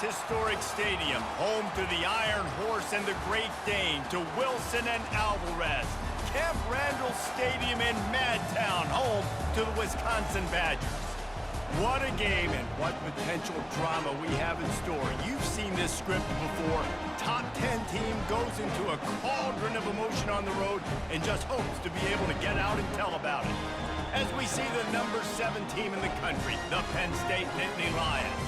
historic stadium, home to the Iron Horse and the Great Dane, to Wilson and Alvarez. Camp Randall Stadium in Madtown, home to the Wisconsin Badgers. What a game and what potential drama we have in store. You've seen this script before. Top 10 team goes into a cauldron of emotion on the road and just hopes to be able to get out and tell about it. As we see the number 7 team in the country, the Penn State Nittany Lions,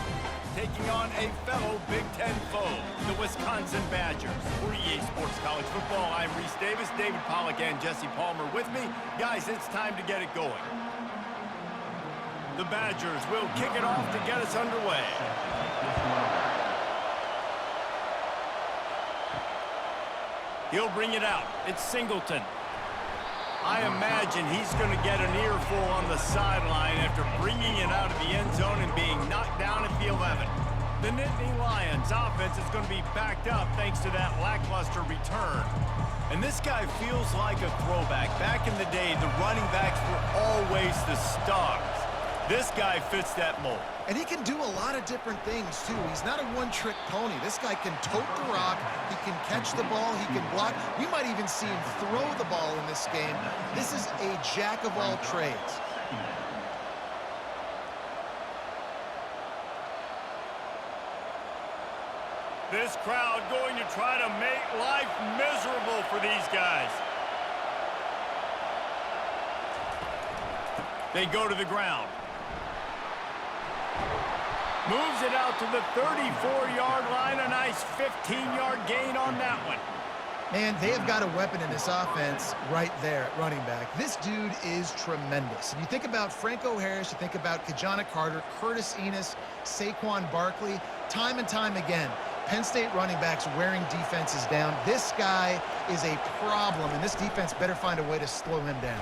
taking on a fellow Big Ten foe, the Wisconsin Badgers. For EA Sports College Football, I'm Reese Davis, David Pollack and Jesse Palmer with me. Guys, it's time to get it going. The Badgers will kick it off to get us underway. He'll bring it out. It's Singleton. I imagine he's going to get an earful on the sideline after bringing it out of the end zone and being knocked down at the 11. The Nittany Lions offense is going to be backed up thanks to that lackluster return. And this guy feels like a throwback. Back in the day, the running backs were always the stars. This guy fits that mold. And he can do a lot of different things, too. He's not a one-trick pony. This guy can tote the rock. He can catch the ball. He can block. We might even see him throw the ball in this game. This is a jack of all trades. This crowd going to try to make life miserable for these guys. They go to the ground. Moves it out to the 34-yard line. A nice 15-yard gain on that one. Man, they have got a weapon in this offense right there at running back. This dude is tremendous. And you think about Franco Harris, you think about Kajana Carter, Curtis Enos, Saquon Barkley, time and time again, Penn State running backs wearing defenses down. This guy is a problem, and this defense better find a way to slow him down.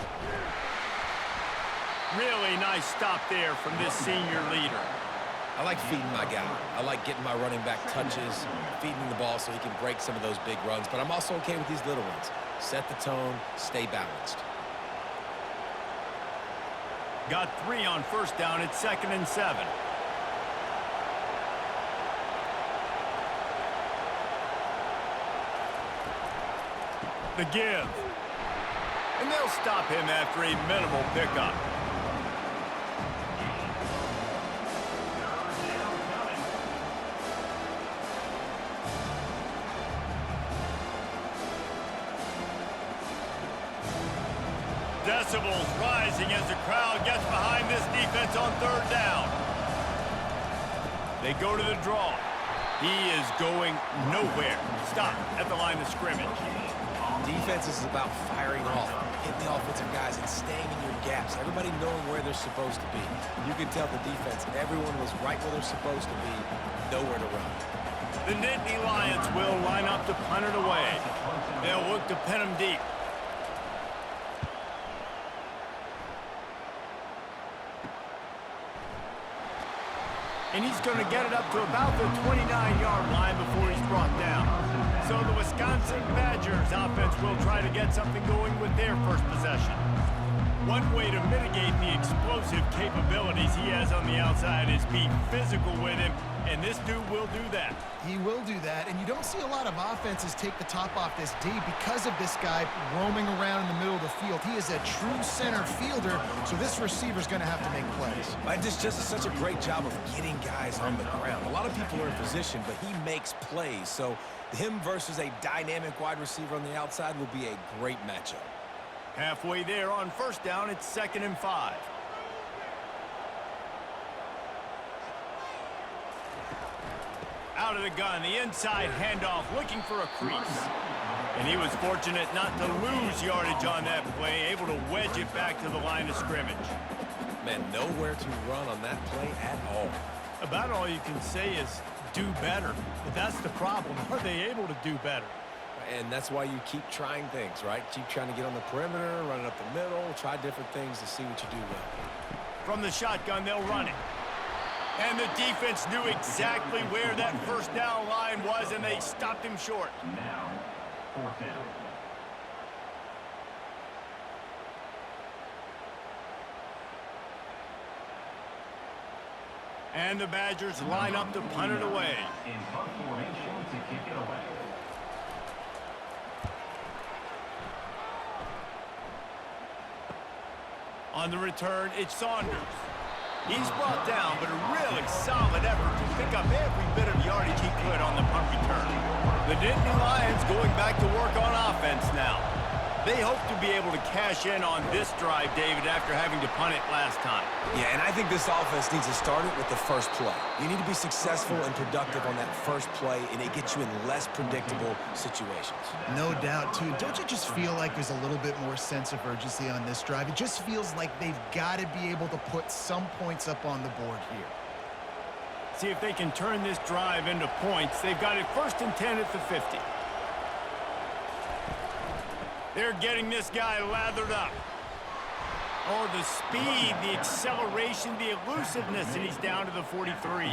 Really nice stop there from this senior leader. I like feeding my guy. I like getting my running back touches, feeding the ball so he can break some of those big runs. But I'm also okay with these little ones. Set the tone, stay balanced. Got 3 on first down. It's 2nd and 7. The give. And they'll stop him after a minimal pickup. Decibels rising as the crowd gets behind this defense on 3rd down. They go to the draw. He is going nowhere. Stop at the line of scrimmage. Defense is about firing off, hitting the offensive guys, and staying in your gaps. Everybody knowing where they're supposed to be. You can tell the defense, everyone was right where they're supposed to be, nowhere to run. The Nittany Lions will line up to punt it away. They'll look to pin him deep. And he's going to get it up to about the 29-yard line before he's brought down. So the Wisconsin Badgers offense will try to get something going with their first possession. One way to mitigate the explosive capabilities he has on the outside is be physical with him, and this dude will do that. He will do that, and you don't see a lot of offenses take the top off this D because of this guy roaming around in the middle of the field. He is a true center fielder, so this receiver's going to have to make plays. This just is such a great job of getting guys on the ground. A lot of people are in position, but he makes plays, so him versus a dynamic wide receiver on the outside will be a great matchup. Halfway there on first down, it's 2nd and 5. Out of the gun, the inside handoff, looking for a crease. And he was fortunate not to lose yardage on that play, able to wedge it back to the line of scrimmage. Man, nowhere to run on that play at all. About all you can say is do better. But that's the problem. Are they able to do better? And that's why you keep trying things, right? Keep trying to get on the perimeter, run it up the middle, try different things to see what you do well. From the shotgun, they'll run it. And the defense knew exactly where that first down line was, and they stopped him short. Now, 4th down. And the Badgers line up to punt it away. kick it away. On the return, it's Saunders. He's brought down, but a really solid effort to pick up every bit of yardage he could on the punt return. The Nittany Lions going back to work on offense now. They hope to be able to cash in on this drive, David, after having to punt it last time. Yeah, and I think this offense needs to start it with the first play. You need to be successful and productive on that first play, and it gets you in less predictable situations. No doubt, too. Don't you just feel like there's a little bit more sense of urgency on this drive? It just feels like they've got to be able to put some points up on the board here. See if they can turn this drive into points. They've got it 1st and 10 at the 50. They're getting this guy lathered up. Oh, the speed, the acceleration, the elusiveness, and he's down to the 43.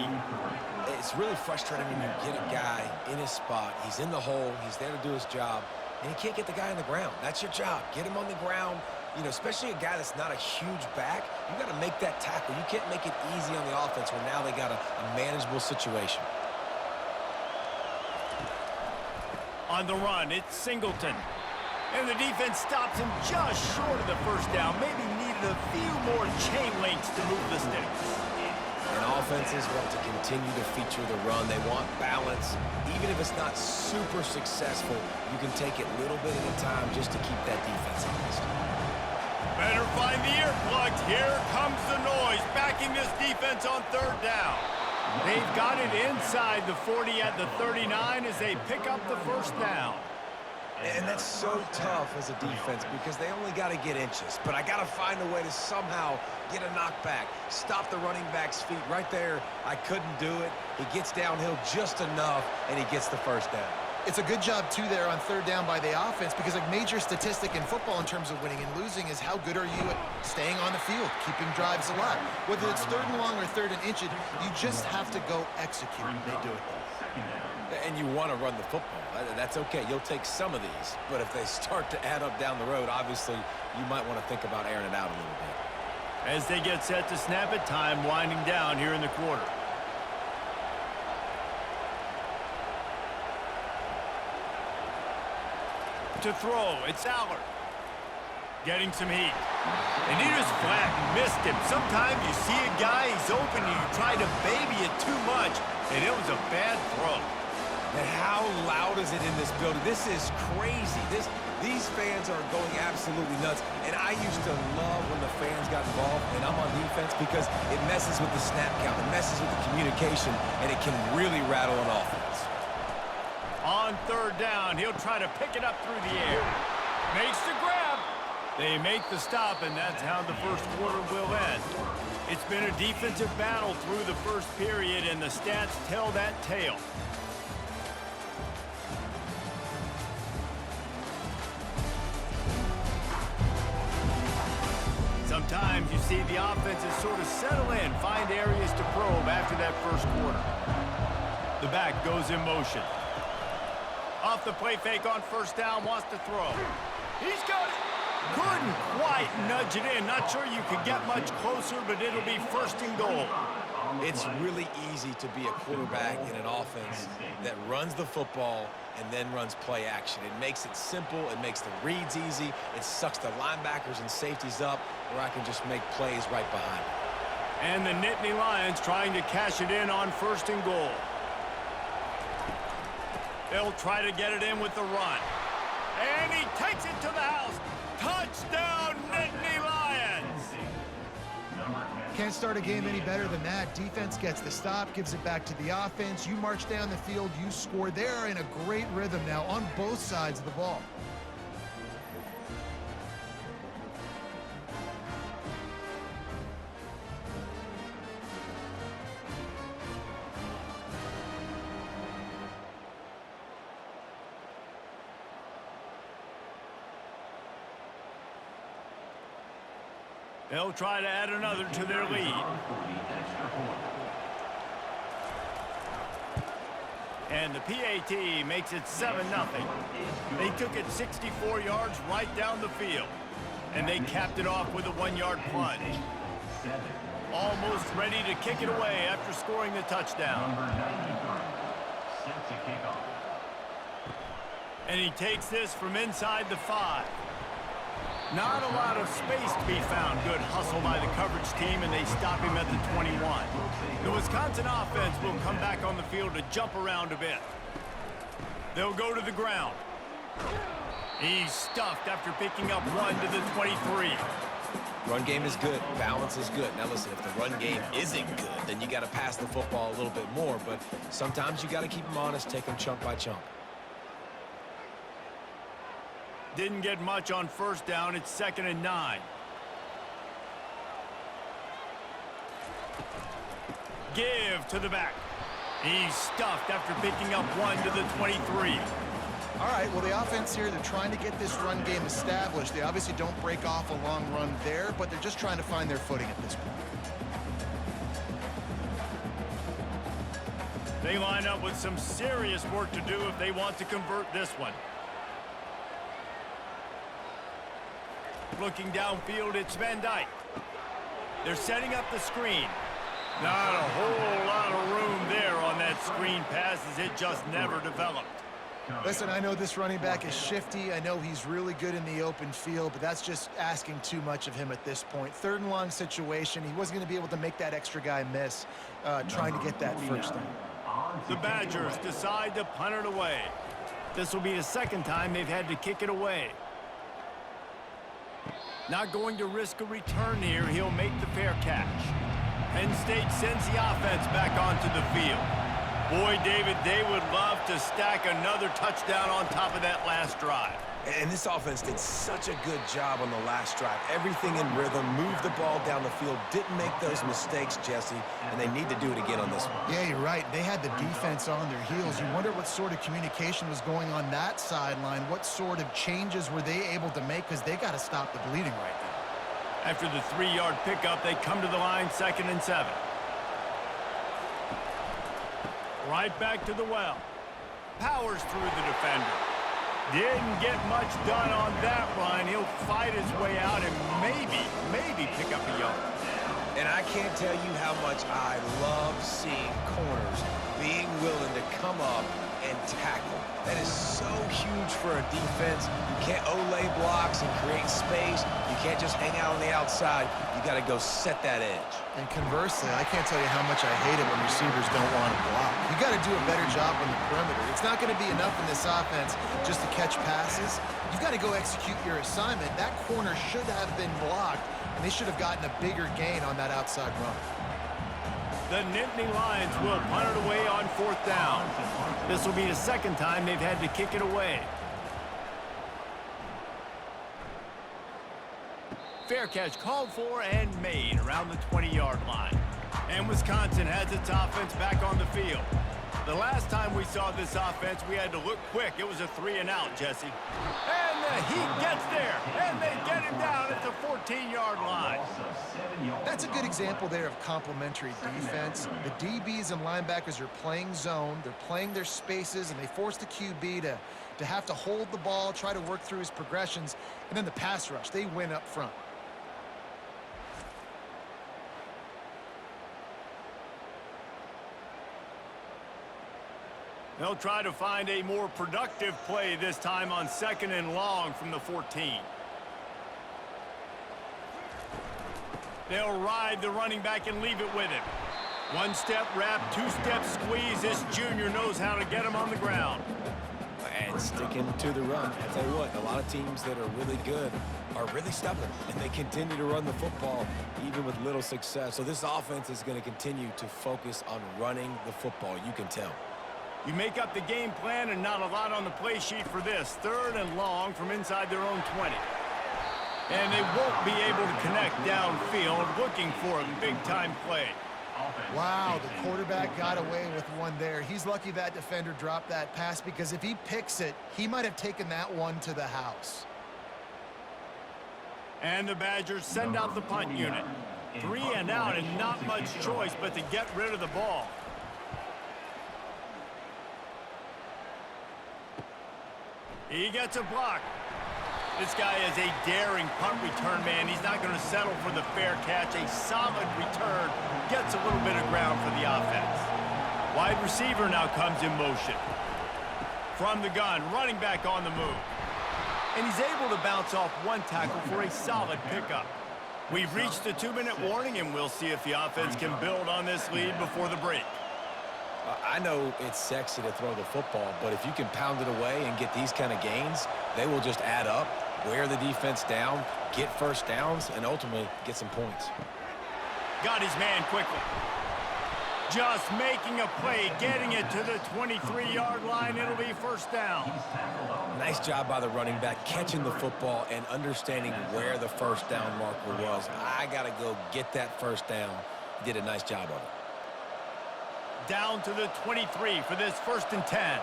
It's really frustrating when you get a guy in his spot. He's in the hole. He's there to do his job, and you can't get the guy on the ground. That's your job. Get him on the ground. You know, especially a guy that's not a huge back. You got to make that tackle. You can't make it easy on the offense when now they got a manageable situation. On the run, it's Singleton. And the defense stops him just short of the first down. Maybe needed a few more chain links to move the sticks. And offenses want to continue to feature the run. They want balance. Even if it's not super successful, you can take it little bit at a time just to keep that defense honest. Better find the earplugs. Here comes the noise, backing this defense on 3rd down. They've got it inside the 40 at the 39 as they pick up the 1st down. And that's so tough as a defense because they only got to get inches. But I got to find a way to somehow get a knockback, stop the running back's feet right there. I couldn't do it. He gets downhill just enough, and he gets the 1st down. It's a good job, too, there on 3rd down by the offense because a major statistic in football in terms of winning and losing is how good are you at staying on the field, keeping drives alive. Whether it's 3rd and long or 3rd and inches, you just have to go execute. They do it. And you want to run the football. That's okay. You'll take some of these. But if they start to add up down the road, obviously, you might want to think about airing it out a little bit. As they get set to snap it, time winding down here in the quarter. To throw, it's Allard. Getting some heat. And he just flat missed him. Sometimes you see a guy, he's open, and you try to baby it too much, and it was a bad throw. And how loud is it in this building? This is crazy. These fans are going absolutely nuts. And I used to love when the fans got involved, and I'm on defense because it messes with the snap count. It messes with the communication, and it can really rattle an offense. On 3rd down, he'll try to pick it up through the air. Makes the grab. They make the stop, and that's how the 1st quarter will end. It's been a defensive battle through the 1st period, and the stats tell that tale. Sometimes you see the offenses sort of settle in, find areas to probe after that 1st quarter. The back goes in motion. Off the play fake on 1st down, wants to throw. He's got it. Couldn't quite nudge it in. Not sure you could get much closer, but it'll be 1st and goal. It's really easy to be a quarterback in an offense that runs the football and then runs play action. It makes it simple. It makes the reads easy. It sucks the linebackers and safeties up where I can just make plays right behind it. And the Nittany Lions trying to cash it in on 1st and goal. They'll try to get it in with the run. And he takes it to the house. Touchdown, Nittany Lions! Can't start a game any better than that. Defense gets the stop, gives it back to the offense. You march down the field, you score. They're in a great rhythm now on both sides of the ball. They'll try to add another to their lead. And the PAT makes it 7-0. They took it 64 yards right down the field. And they capped it off with a 1-yard plunge. Almost ready to kick it away after scoring the touchdown. Number 93, set to kick off. And he takes this from inside the 5. Not a lot of space to be found. Good hustle by the coverage team, and they stop him at the 21. The Wisconsin offense will come back on the field to jump around a bit. They'll go to the ground. He's stuffed after picking up 1 to the 23. Run game is good. Balance is good. Now listen, if the run game isn't good, then you got to pass the football a little bit more. But sometimes you got to keep them honest, take them chunk by chunk. Didn't get much on first down. It's 2nd and 9. Give to the back. He's stuffed after picking up 1 to the 23. All right, well, the offense here, they're trying to get this run game established. They obviously don't break off a long run there, but they're just trying to find their footing at this point. They line up with some serious work to do if they want to convert this one. Looking downfield, it's Van Dyke. They're setting up the screen. Not a whole lot of room there on that screen pass as it just never developed. Listen, I know this running back is shifty. I know he's really good in the open field, but that's just asking too much of him at this point. 3rd and long situation. He wasn't going to be able to make that extra guy miss trying to get that first down. The Badgers decide to punt it away. This will be the 2nd time they've had to kick it away. Not going to risk a return here. He'll make the fair catch. Penn State sends the offense back onto the field. Boy, David, they would love to stack another touchdown on top of that last drive. And this offense did such a good job on the last drive. Everything in rhythm, moved the ball down the field, didn't make those mistakes, Jesse, and they need to do it again on this one. Yeah, you're right. They had the defense on their heels. You wonder what sort of communication was going on that sideline. What sort of changes were they able to make, because they got to stop the bleeding right now. After the 3-yard pickup, they come to the line 2nd and 7. Right back to the well. Powers through the defender. Didn't get much done on that run. He'll fight his way out and maybe pick up a yard. And I can't tell you how much I love seeing corners being willing to come up and tackle. That is so huge for a defense. You can't olay blocks and create space. You can't just hang out on the outside. You got to go set that edge. And conversely, I can't tell you how much I hate it when receivers don't want to block. You got to do a better job on the perimeter. It's not going to be enough in this offense just to catch passes. You've got to go execute your assignment. That corner should have been blocked, and they should have gotten a bigger gain on that outside run. The Nittany Lions will punt it away on 4th down. This will be the 2nd time they've had to kick it away. Fair catch called for and made around the 20-yard line. And Wisconsin has its offense back on the field. The last time we saw this offense, we had to look quick. It was a 3-and-out, Jesse. And the Heat gets there, and they get him down at the 14-yard line. That's a good example there of complementary defense. The DBs and linebackers are playing zone. They're playing their spaces, and they force the QB to have to hold the ball, try to work through his progressions, and then the pass rush. They win up front. They'll try to find a more productive play this time on 2nd and long from the 14. They'll ride the running back and leave it with him. 1-step wrap, 2-step squeeze. This junior knows how to get him on the ground. And sticking to the run. I tell you what, a lot of teams that are really good are really stubborn, and they continue to run the football even with little success. So this offense is going to continue to focus on running the football. You can tell. You make up the game plan and not a lot on the play sheet for this. 3rd and long from inside their own 20. And they won't be able to connect downfield, looking for a big-time play. Wow, the quarterback got away with one there. He's lucky that defender dropped that pass, because if he picks it, he might have taken that one to the house. And the Badgers send out the punt unit. 3-and-out and not much choice but to get rid of the ball. He gets a block. This guy is a daring punt return man. He's not going to settle for the fair catch. A solid return gets a little bit of ground for the offense. Wide receiver now comes in motion. From the gun, running back on the move. And he's able to bounce off one tackle for a solid pickup. We've reached the 2-minute warning, and we'll see if the offense can build on this lead before the break. I know it's sexy to throw the football, but if you can pound it away and get these kind of gains, they will just add up, wear the defense down, get first downs, and ultimately get some points. Got his man quickly. Just making a play, getting it to the 23-yard line. It'll be first down. Nice job by the running back, catching the football and understanding where the first down marker was. I got to go get that first down. He did a nice job of it. Down to the 23 for this 1st and 10.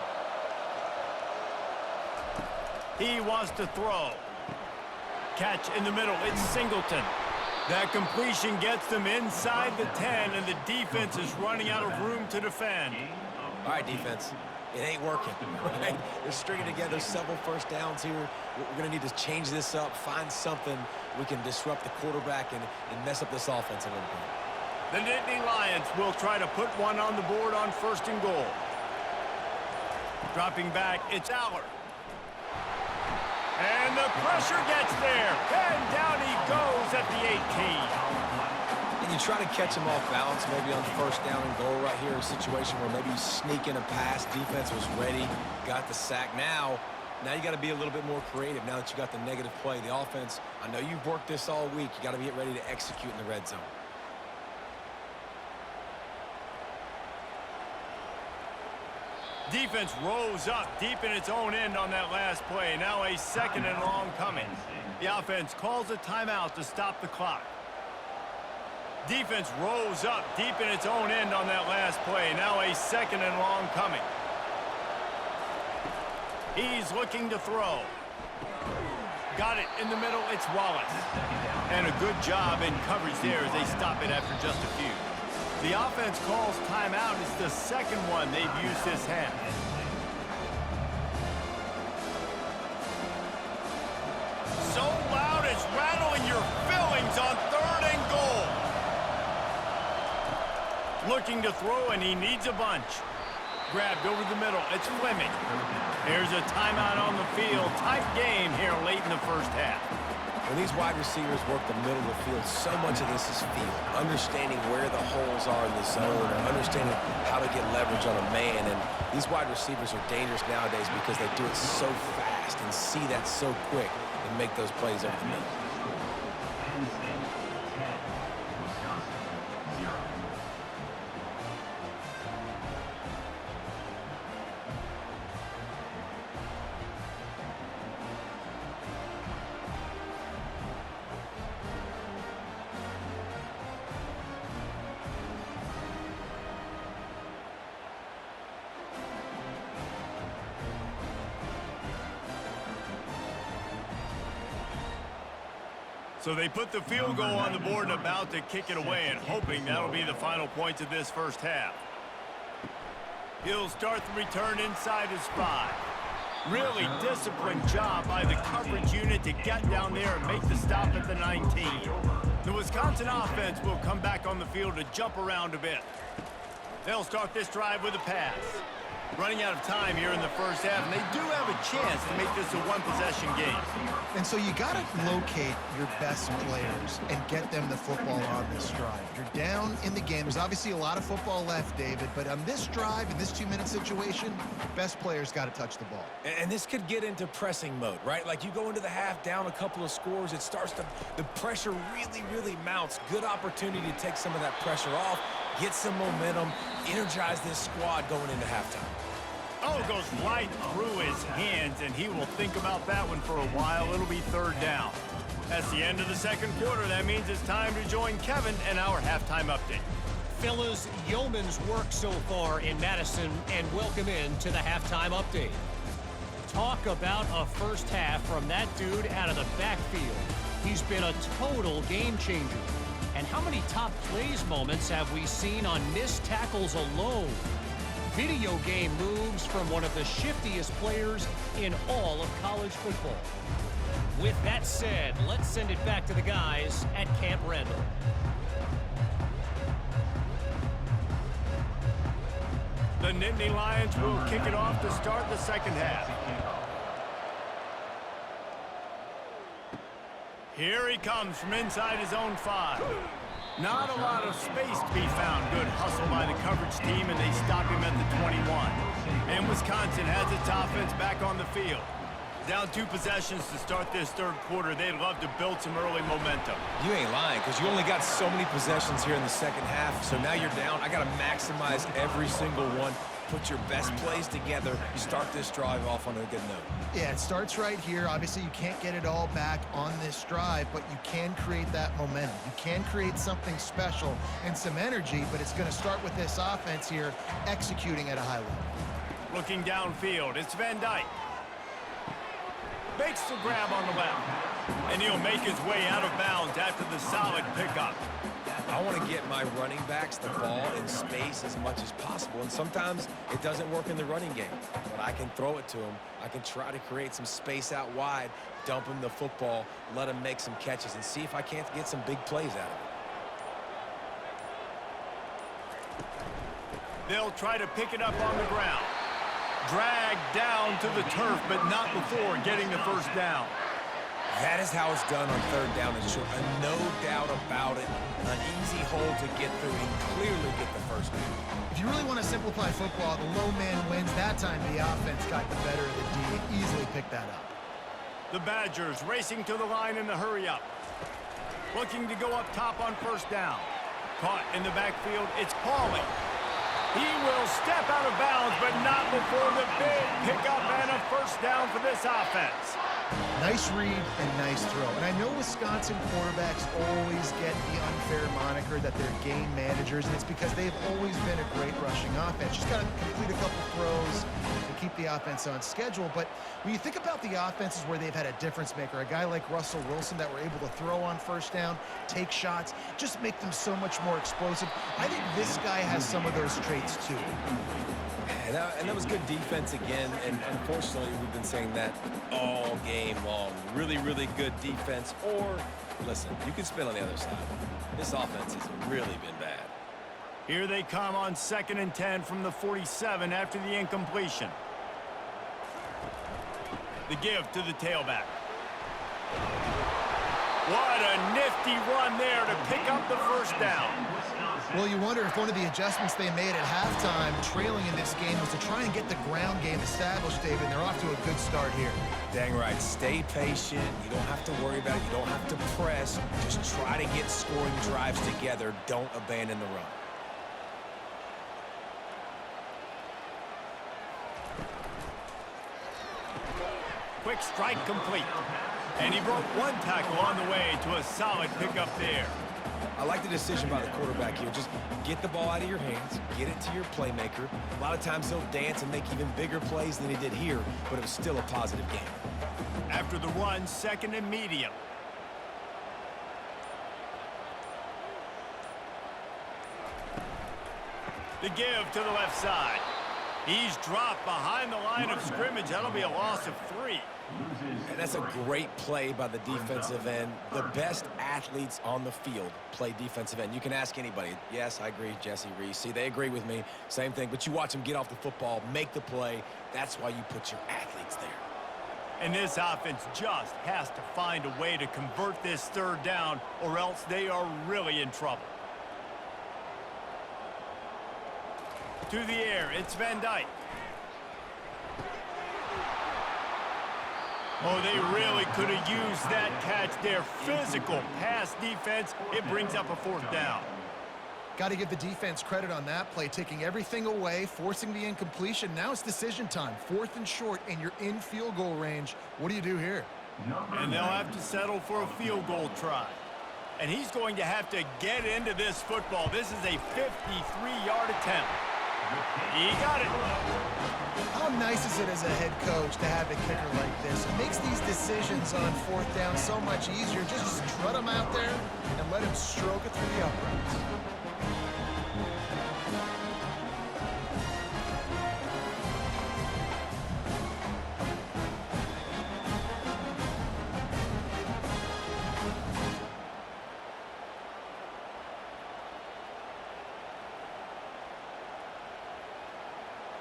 He wants to throw. Catch in the middle. It's Singleton. That completion gets them inside the 10, and the defense is running out of room to defend. All right, defense. It ain't working. Right? They're stringing together several first downs here. We're going to need to change this up, find something we can disrupt the quarterback and mess up this offense a little bit. The Nittany Lions will try to put one on the board on 1st and goal. Dropping back, it's Aller. And the pressure gets there. And down he goes at the 18. And you try to catch him off balance, maybe on 1st down and goal right here, a situation where maybe you sneak in a pass, defense was ready, got the sack. Now you got to be a little bit more creative now that you got the negative play. The offense, I know you've worked this all week. You got to get ready to execute in the red zone. Defense rose up deep in its own end on that last play. Now a 2nd and long coming. The offense calls a timeout to stop the clock. Defense rose up deep in its own end on that last play. Now a 2nd and long coming. He's looking to throw. Got it in the middle. It's Wallace. And a good job in coverage there as they stop it after just a few. The offense calls timeout. It's the 2nd one they've used this half. So loud it's rattling your fillings on 3rd and goal. Looking to throw, and he needs a bunch. Grabbed over the middle. It's Fleming. There's a timeout on the field. Tight game here late in the 1st half. When these wide receivers work the middle of the field, so much of this is feel. Understanding where the holes are in the zone and understanding how to get leverage on a man. And these wide receivers are dangerous nowadays because they do it so fast and see that so quick and make those plays over the middle. Penn State 10, Wisconsin 0. So they put the field goal on the board and about to kick it away, and hoping that'll be the final points of this 1st half. He'll start the return inside his 5. Really disciplined job by the coverage unit to get down there and make the stop at the 19. The Wisconsin offense will come back on the field to jump around a bit. They'll start this drive with a pass. Running out of time here in the 1st half, and they do have a chance to make this a 1-possession game. And so you got to locate your best players and get them the football on this drive. You're down in the game. There's obviously a lot of football left, David, but on this drive, in this 2-minute situation, best players got to touch the ball. And this could get into pressing mode, right? Like you go into the half down a couple of scores, it starts to, the pressure really mounts. Good opportunity to take some of that pressure off, get some momentum, energize this squad going into halftime. Oh, it goes right through his hands, and he will think about that one for a while. It'll be 3rd down. That's the end of the 2nd quarter. That means it's time to join Kevin and our halftime update. Fellas, yeoman's work so far in Madison, and welcome in to the halftime update. Talk about a 1st half from that dude out of the backfield. He's been a total game changer. And how many top plays moments have we seen on missed tackles alone? Video game moves from one of the shiftiest players in all of college football. With that said, let's send it back to the guys at Camp Randall. The Nittany Lions will kick it off to start the second half. Here he comes from inside his own 5. Not a lot of space to be found. Good hustle by the coverage team, and they stop him at the 21. And Wisconsin has its offense back on the field. Down 2 possessions to start this third quarter. They'd love to build some early momentum. You ain't lying, because you only got so many possessions here in the second half, so now you're down. I got to maximize every single one. Put your best plays together. Start this drive off on a good note. Yeah, it starts right here. Obviously, you can't get it all back on this drive, but you can create that momentum. You can create something special and some energy, but it's going to start with this offense here executing at a high level. Looking downfield, it's Van Dyke. Makes the grab on the left. And he'll make his way out of bounds after the solid pickup. I want to get my running backs the ball in space as much as possible, and sometimes it doesn't work in the running game, but I can throw it to him. I can try to create some space out wide, dump him the football, let him make some catches, and see if I can't get some big plays out of it. They'll try to pick it up on the ground. Dragged down to the turf, but not before getting the first down. That is how it's done on third down and short. No doubt about it. An easy hole to get through and clearly get the first down. If you really want to simplify football, the low man wins. That time the offense got the better of the D. Easily picked that up. The Badgers racing to the line in the hurry up. Looking to go up top on first down. Caught in the backfield, it's Pauly. He will step out of bounds, but not before the big pickup and a first down for this offense. Nice read and nice throw. And I know Wisconsin quarterbacks always get the unfair moniker that they're game managers, and it's because they've always been a great rushing offense. Just got to complete a couple throws to keep the offense on schedule. But when you think about the offenses where they've had a difference maker, a guy like Russell Wilson that were able to throw on first down, take shots, just make them so much more explosive. I think this guy has some of those traits too. And that was good defense again, and unfortunately we've been saying that all game long. Really, really good defense, or, listen, you can spin on the other side. This offense has really been bad. Here they come on 2nd and 10 from the 47 after the incompletion. The give to the tailback. What a nifty run there to pick up the first down. Well, you wonder if one of the adjustments they made at halftime, trailing in this game, was to try and get the ground game established, David. They're off to a good start here. Dang right. Stay patient. You don't have to worry about it. You don't have to press. Just try to get scoring drives together. Don't abandon the run. Quick strike complete. And he broke one tackle on the way to a solid pickup there. I like the decision by the quarterback here. Just get the ball out of your hands, get it to your playmaker. A lot of times he'll dance and make even bigger plays than he did here, but it was still a positive game. After the run, 2nd and medium. The give to the left side. He's dropped behind the line of scrimmage. That'll be a loss of 3. And that's a great play by the defensive end. The best athletes on the field play defensive end. You can ask anybody. Yes, I agree, Jesse Reese. See, they agree with me. Same thing. But you watch them get off the football, make the play. That's why you put your athletes there. And this offense just has to find a way to convert this third down, or else they are really in trouble. To the air, it's Van Dyke. Oh, they really could have used that catch there. Physical pass defense. It brings up a 4th down. Got to give the defense credit on that play, taking everything away, forcing the incompletion. Now it's decision time. 4th and short, and you're in field goal range. What do you do here? And they'll have to settle for a field goal try. And he's going to have to get into this football. This is a 53-yard attempt. He got it. How nice is it as a head coach to have a kicker like this? It makes these decisions on 4th down so much easier. Just strut him out there and let him stroke it through the uprights.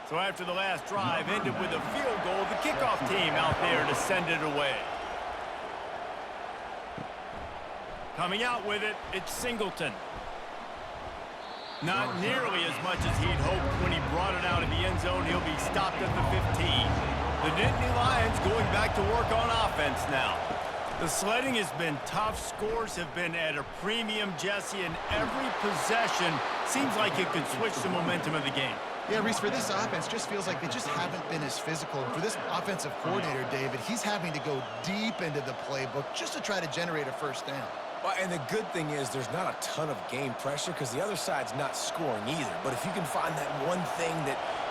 So after the last drive ended with a field goal, the kickoff team out there to send it away. Coming out with it, it's Singleton. Not nearly as much as he'd hoped when he brought it out of the end zone. He'll be stopped at the 15. The Nittany Lions going back to work on offense now. The sledding has been tough. Scores have been at a premium, Jesse, and every possession seems like it could switch the momentum of the game. Yeah, Reese, for this offense, just feels like they just haven't been as physical. And for this offensive coordinator, David, he's having to go deep into the playbook just to try to generate a first down. Well, and the good thing is there's not a ton of game pressure because the other side's not scoring either. But if you can find that one thing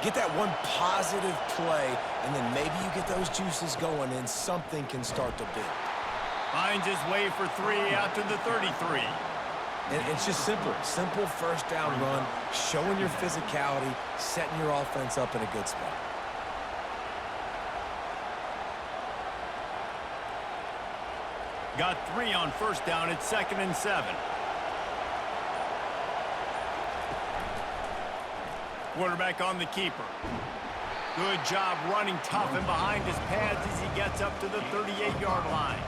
get that one positive play, and then maybe you get those juices going and something can start to build. Finds his way for 3 out to the 33. And it's just simple first down run, showing your physicality, setting your offense up in a good spot. Got 3 on first down. It's 2nd and 7. Quarterback on the keeper. Good job running tough and behind his pads as he gets up to the 38-yard line.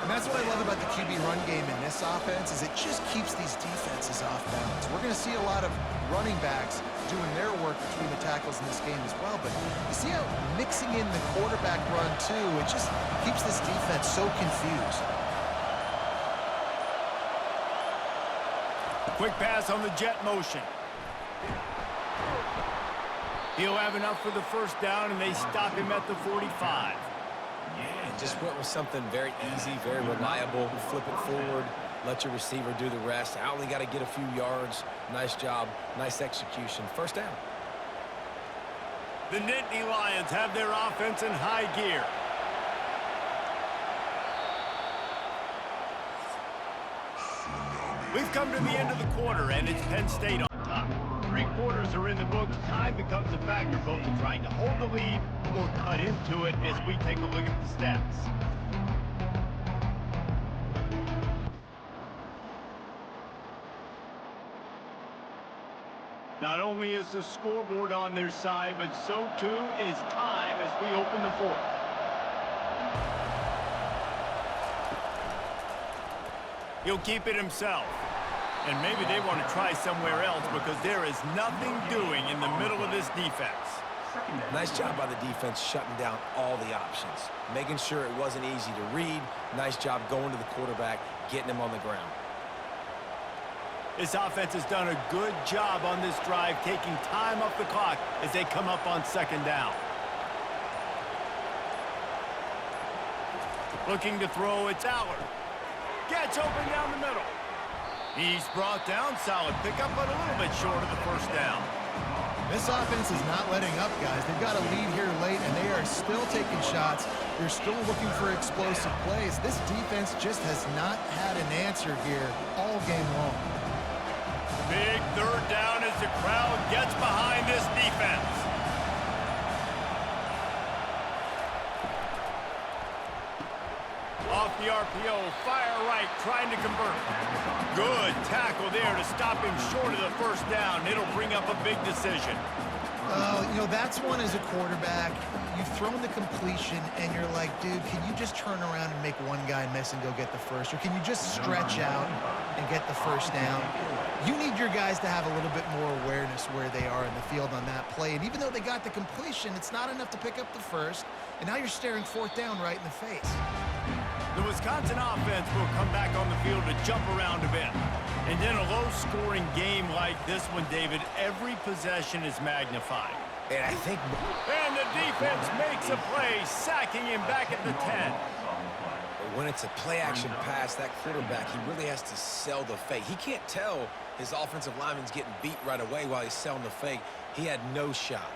And that's what I love about the QB run game in this offense is it just keeps these defenses off balance. We're going to see a lot of running backs doing their work between the tackles in this game as well. But you see how mixing in the quarterback run, too, it just keeps this defense so confused. Quick pass on the jet motion. He'll have enough for the first down, and they stop him at the 45. Yeah, just went with something very easy, very reliable. Flip it forward, let your receiver do the rest. I only got to get a few yards. Nice job, nice execution. First down. The Nittany Lions have their offense in high gear. We've come to the end of the quarter, and it's Penn State on top. 3 quarters are in the books. Time becomes a factor, both in trying to hold the lead or cut into it as we take a look at the stats. Not only is the scoreboard on their side, but so too is time as we open the 4th. He'll keep it himself. And maybe they want to try somewhere else because there is nothing doing in the middle of this defense. Nice job by the defense shutting down all the options, making sure it wasn't easy to read. Nice job going to the quarterback, getting him on the ground. This offense has done a good job on this drive, taking time off the clock as they come up on 2nd down. Looking to throw, it's Allard. Gets open down the middle. He's brought down, solid pickup, but a little bit short of the first down. This offense is not letting up, guys. They've got a lead here late, and they are still taking shots. They're still looking for explosive plays. This defense just has not had an answer here all game long. Big 3rd down as the crowd gets behind this defense. Off the RPO, fire right, trying to convert. Good tackle there to stop him short of the first down. It'll bring up a big decision. You know, that's one as a quarterback. You've thrown the completion, and you're like, dude, can you just turn around and make one guy miss and go get the first? Or can you just stretch out and get the first down? You need your guys to have a little bit more awareness where they are in the field on that play. And even though they got the completion, it's not enough to pick up the first. And now you're staring 4th down right in the face. The Wisconsin offense will come back on the field to jump around a bit. And in a low-scoring game like this one, David, every possession is magnified. And I think... And the defense makes a play, sacking him back at the 10. When it's a play-action pass, that quarterback, he really has to sell the fake. He can't tell his offensive lineman's getting beat right away while he's selling the fake. He had no shot.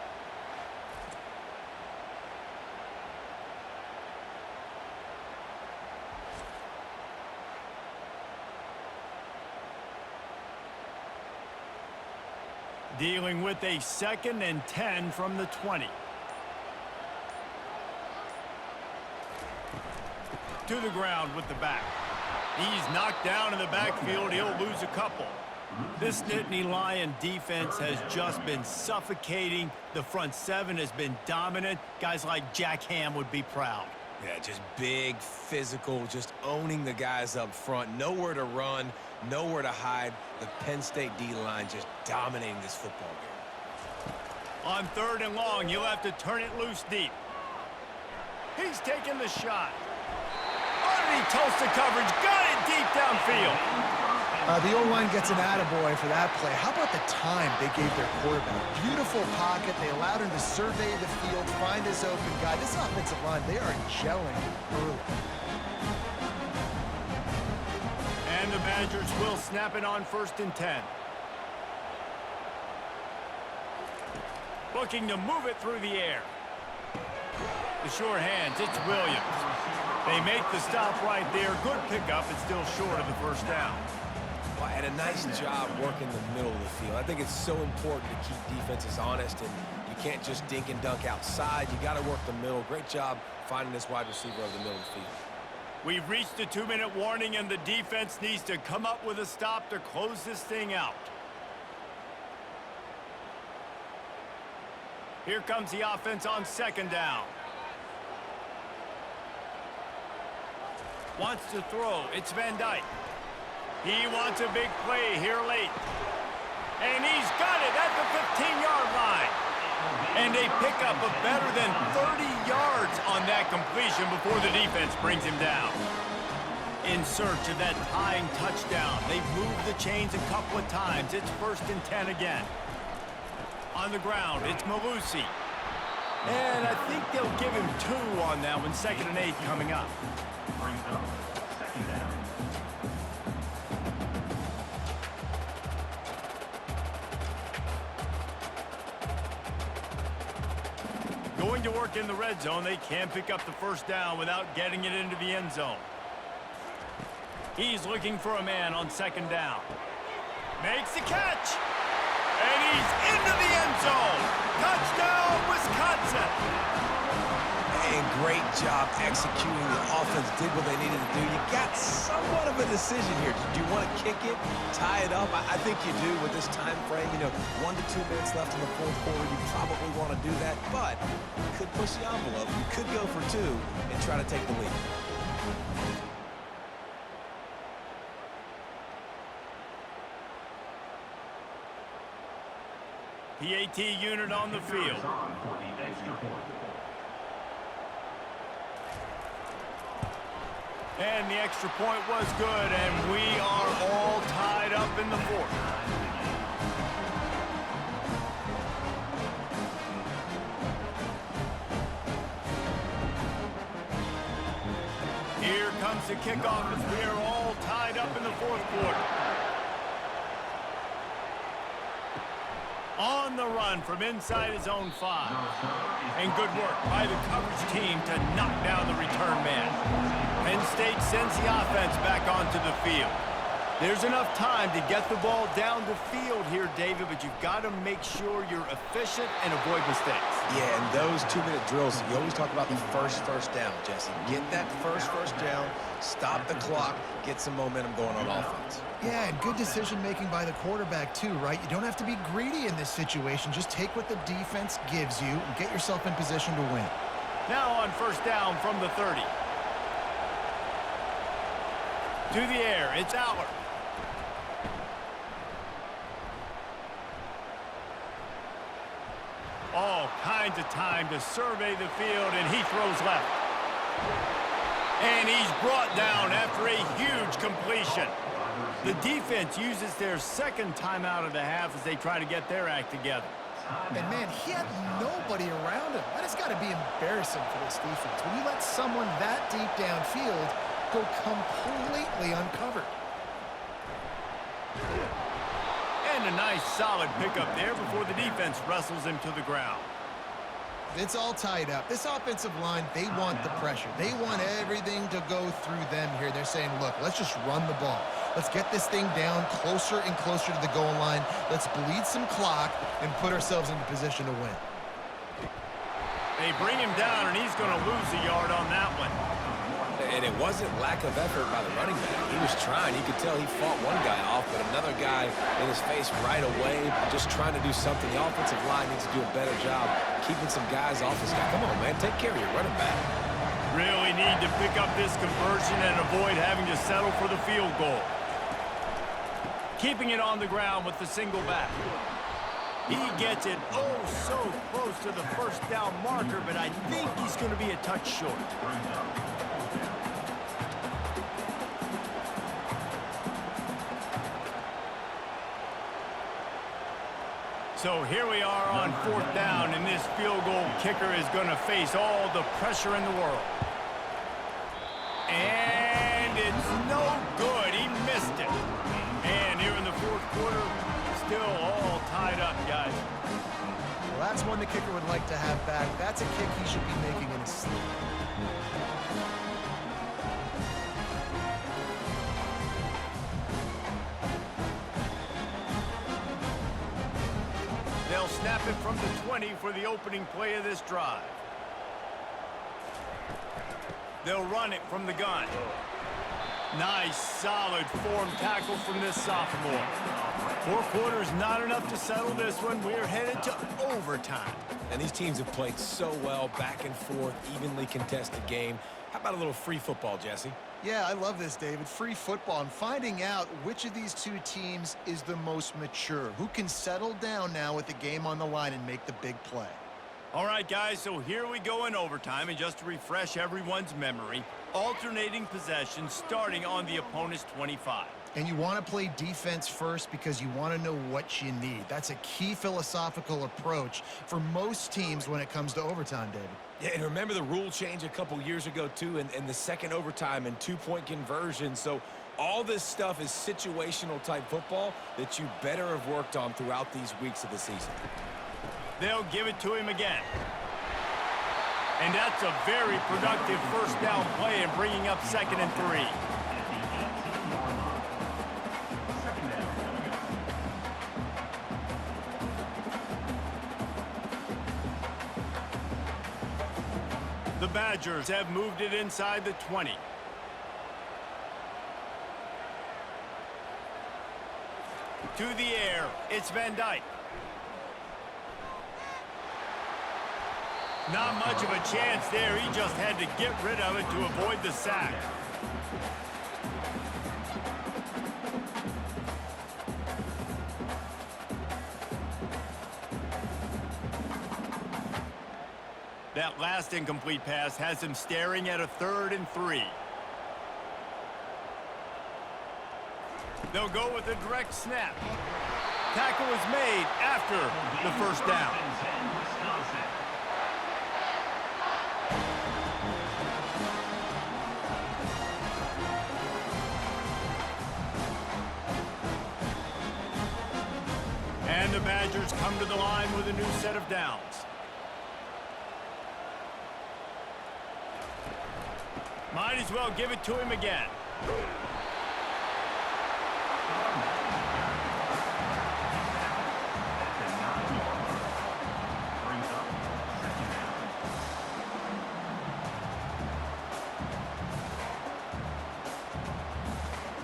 Dealing with a 2nd and 10 from the 20. To the ground with the back. He's knocked down in the backfield. He'll lose a couple. This Nittany Lion defense has just been suffocating. The front seven has been dominant. Guys like Jack Ham would be proud. Yeah, just big, physical, just owning the guys up front. Nowhere to run, nowhere to hide. The Penn State D-line just dominating this football game. On 3rd and long, you'll have to turn it loose deep. He's taking the shot. Underneath Tulsa coverage, got it deep downfield. The O-line gets an attaboy for that play. How about the time they gave their quarterback? Beautiful pocket. They allowed him to survey the field, find his open guy. This offensive line, they are gelling early. And the Badgers will snap it on 1st and 10. Looking to move it through the air. The sure hands, it's Williams. They make the stop right there. Good pickup, it's still short of the 1st down. Well, and a nice job working the middle of the field. I think it's so important to keep defenses honest, and you can't just dink and dunk outside. You got to work the middle. Great job finding this wide receiver over the middle of the field. We've reached the 2-minute warning, and the defense needs to come up with a stop to close this thing out. Here comes the offense on 2nd down. Wants to throw. It's Van Dyke. He wants a big play here late. And he's got it at the 15-yard line. And a pickup of better than 30 yards on that completion before the defense brings him down. In search of that tying touchdown. They've moved the chains a couple of times. It's 1st and 10 again. On the ground, it's Malusi. And I think they'll give him 2 on that one. 2nd and 8 coming up. Brings up 2nd down. Going to work in the red zone. They can't pick up the 1st down without getting it into the end zone. He's looking for a man on 2nd down. Makes the catch. And he's into the end zone. Touchdown, Wisconsin. And great job executing. The offense did what they needed to do. You got somewhat of a decision here. Do you want to kick it, tie it up? I think you do with this time frame. 1 to 2 minutes left in the 4th quarter. You probably want to do that, but you could push the envelope. You could go for 2 and try to take the lead. PAT unit on the field. On for the extra point. And the extra point was good, and we are all tied up in the 4th. Here comes the kickoff as we are all tied up in the 4th quarter. On the run from inside his own 5. And good work by the coverage team to knock down the return man. Penn State sends the offense back onto the field. There's enough time to get the ball down the field here, David, but you've got to make sure you're efficient and avoid mistakes. Yeah, and those 2-minute drills, you always talk about the first down, Jesse. Get that first down, stop the clock, get some momentum going on offense. Yeah, and good decision-making by the quarterback, too, right? You don't have to be greedy in this situation. Just take what the defense gives you and get yourself in position to win. Now on 1st down from the 30. To the air, it's Aller. All kinds of time to survey the field, and he throws left. And he's brought down after a huge completion. The defense uses their 2nd timeout of the half as they try to get their act together. And, man, he had nobody around him. That has got to be embarrassing for this defense. When you let someone that deep downfield go completely uncovered. And a nice solid pickup there before the defense wrestles him to the ground. It's all tied up. This offensive line, they want the pressure. They want everything to go through them here. They're saying, look, let's just run the ball. Let's get this thing down closer and closer to the goal line. Let's bleed some clock and put ourselves into position to win. They bring him down, and he's going to lose a yard on that one. And it wasn't lack of effort by the running back. He was trying. You could tell he fought one guy off, but another guy in his face right away, just trying to do something. The offensive line needs to do a better job keeping some guys off this guy. Come on, man. Take care of your running back. Really need to pick up this conversion and avoid having to settle for the field goal. Keeping it on the ground with the single back. He gets it oh so close to the first down marker, but I think he's going to be a touch short. So here we are on 4th down, and this field goal kicker is going to face all the pressure in the world. And it's no good. He missed it. And here in the 4th quarter, still all tied up, guys. Well, that's one the kicker would like to have back. That's a kick he should be making in his sleep. They'll snap it from the 20 for the opening play of this drive. They'll run it from the gun. Nice, solid form tackle from this sophomore. 4 quarters, not enough to settle this one. We're headed to overtime. And these teams have played so well, back and forth, evenly contested game. How about a little free football, Jesse? Yeah, I love this, David. Free football and finding out which of these two teams is the most mature. Who can settle down now with the game on the line and make the big play. All right, guys, so here we go in overtime. And just to refresh everyone's memory, alternating possessions starting on the opponent's 25. And you want to play defense first because you want to know what you need. That's a key philosophical approach for most teams when it comes to overtime, David. Yeah, and remember the rule change a couple years ago, too, and the second overtime and 2-point conversion. So all this stuff is situational-type football that you better have worked on throughout these weeks of the season. They'll give it to him again. And that's a very productive first down play and bringing up 2nd and 3. The Badgers have moved it inside the 20. To the air, it's Van Dyke. Not much of a chance there. He just had to get rid of it to avoid the sack. That last incomplete pass has him staring at a 3rd and 3. They'll go with a direct snap. Tackle is made after the first down. And the Badgers come to the line with a new set of downs. Might as well give it to him again.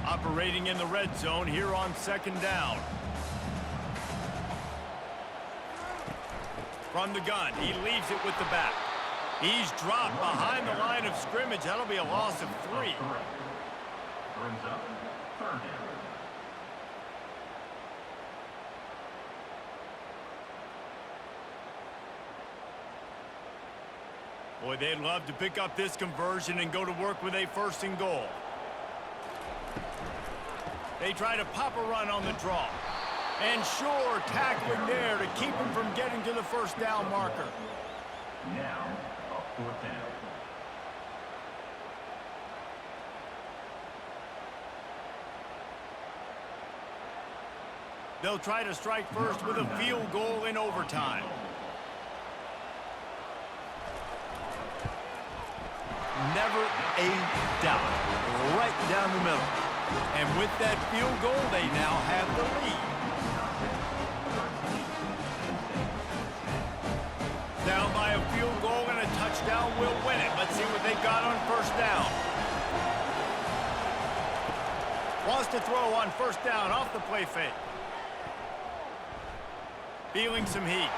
Operating in the red zone here on 2nd down. From the gun, he leaves it with the back. He's dropped behind the line of scrimmage. That'll be a loss of 3. Brings up 3rd down. Boy, they'd love to pick up this conversion and go to work with a 1st and goal. They try to pop a run on the draw. And sure, tackling there to keep him from getting to the first down marker. Now, a 4th down. They'll try to strike first with a field goal in overtime. Never a doubt. Right down the middle. And with that field goal, they now have the lead. Down by a field goal and a touchdown will win it. Let's see what they got on first down. Wants to throw on first down off the play fake. Feeling some heat.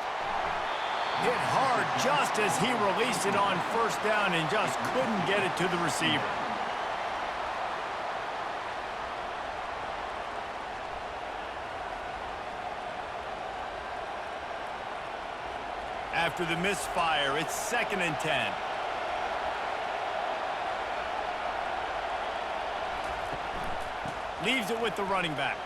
Hit hard just as he released it on first down and just couldn't get it to the receiver. After the misfire, it's 2nd and 10. Leaves it with the running back.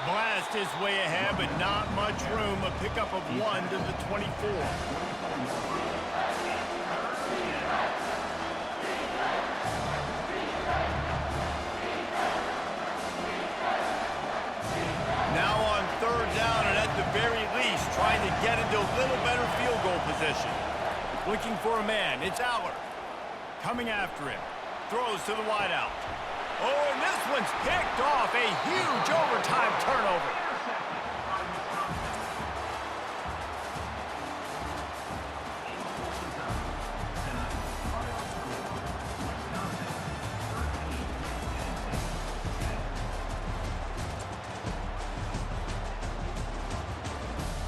Blast his way ahead, but not much room. A pickup of 1 to the 24. Now on 3rd down, and at the very least, trying to get into a little better field goal position. Looking for a man. It's Aller. Coming after him. Throws to the wideout. Oh, and this one's picked off. A huge overtime turnover.